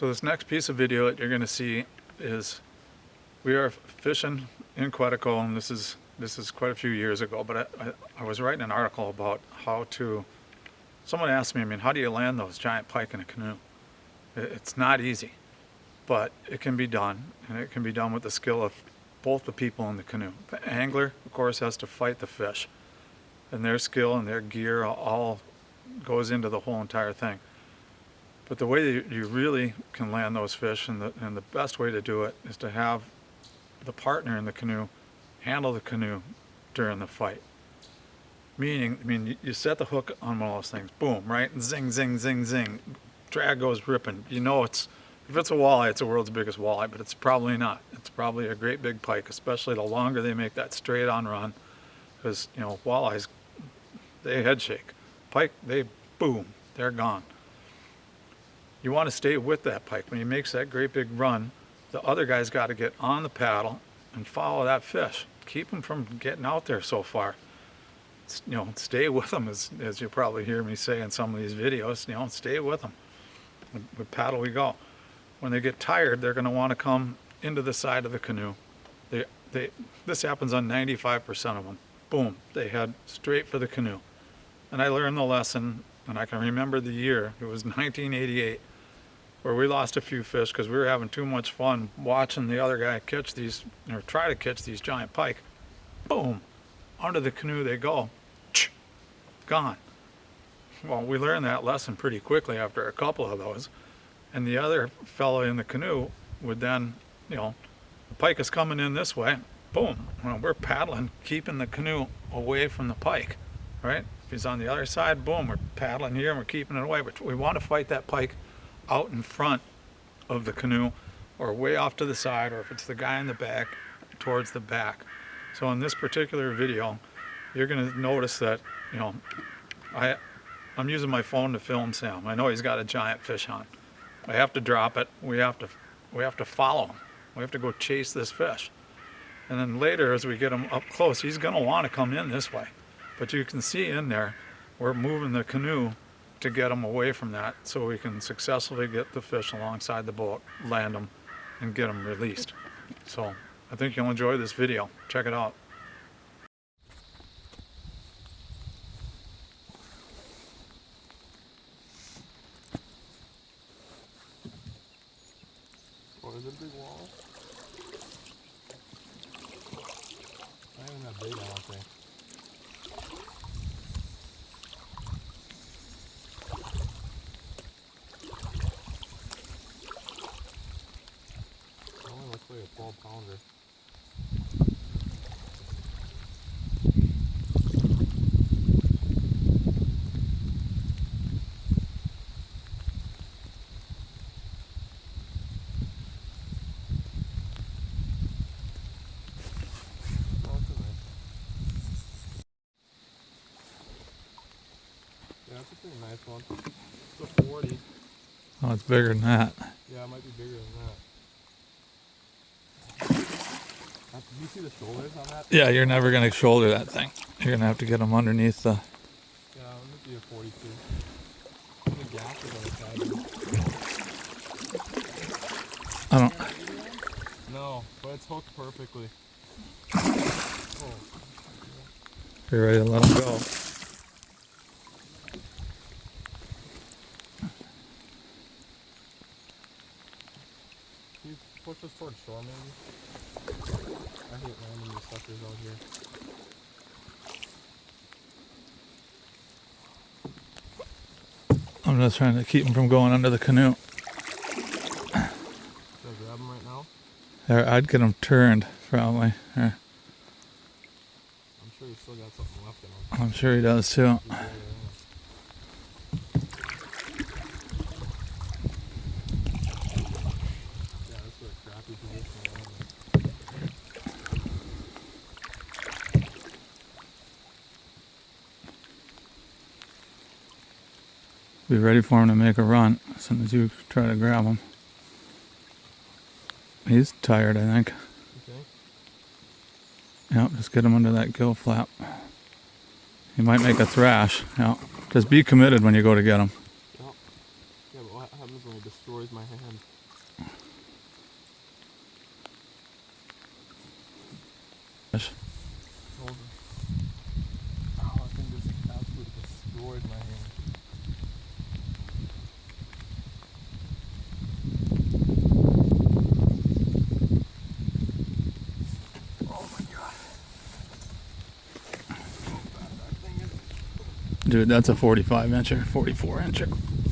So this next piece of video that you're going to see is we are fishing in Quetico, and this is quite a few years ago, but I was writing an article about how to, someone asked me, I mean, how do you land those giant pike in a canoe? It's not easy, but it can be done, and it can be done with the skill of both the people in the canoe. The angler, of course, has to fight the fish, and their skill and their gear all goes into the whole entire thing. But the way that you really can land those fish, and the best way to do it, is to have the partner in the canoe handle the canoe during the fight. Meaning, I mean, you set the hook on one of those things, boom, right? Zing, zing, zing, zing. Drag goes ripping. You know, if it's a walleye, it's the world's biggest walleye, but it's probably not. It's probably a great big pike, especially the longer they make that straight on run. Because, you know, walleyes, they head shake. Pike, they boom, they're gone. You want to stay with that pike. When he makes that great big run, the other guy's got to get on the paddle and follow that fish. Keep him from getting out there so far. You know, stay with them, as you probably hear me say in some of these videos. You know, stay with them. With paddle we go. When they get tired, they're going to want to come into the side of the canoe. This happens on 95% of them. Boom, they head straight for the canoe. And I learned the lesson, and I can remember the year. It was 1988, where we lost a few fish because we were having too much fun watching the other guy catch these, or try to catch these giant pike. Boom, onto the canoe they go. Gone. Well, we learned that lesson pretty quickly after a couple of those. And the other fellow in the canoe would then, you know, the pike is coming in this way. Boom. Well, we're paddling, keeping the canoe away from the pike, right? If he's on the other side, boom, we're paddling here and we're keeping it away. But we want to fight that pike out in front of the canoe, or way off to the side, or if it's the guy in the back, towards the back. So in this particular video, you're going to notice that, you know, I'm using my phone to film Sam. I know he's got a giant fish on. I have to drop it. We have to follow him. We have to go chase this fish. And then later, as we get him up close, he's going to want to come in this way. But you can see in there, we're moving the canoe to get him away from that, so we can successfully get the fish alongside the boat, land them, and get them released. So I think you'll enjoy this video. Check it out. What is it, big wall? Not even that big, I don't think. It only looks like a 12-pounder. Yeah, that's a pretty nice one. It's a 40. Oh, it's bigger than that. Yeah, it might be bigger than that. Do you see the shoulders on that? Yeah, you're never going to shoulder that thing. You're going to have to get them underneath the... Yeah, it might be a 42. The gap is on the side. I don't... No, but it's hooked perfectly. Oh. You're ready to let them go. Can you push this towards shore, maybe? I hate landing these suckers out here. I'm just trying to keep them from going under the canoe. Should I grab them right now? There, I'd get them turned, probably. Here. I'm sure you still got something left in them. I'm sure he does, too. Be ready for him to make a run as soon as you try to grab him. He's tired, I think. Okay. Yep, just get him under that gill flap. He might make a thrash. Yep. Just be committed when you go to get him. Yep. Yeah, but what happens when we destroy destroys my hand. Hold it. Oh, I think this absolutely destroyed my hand. Oh my god. Dude, that's a 45 incher, 44 incher.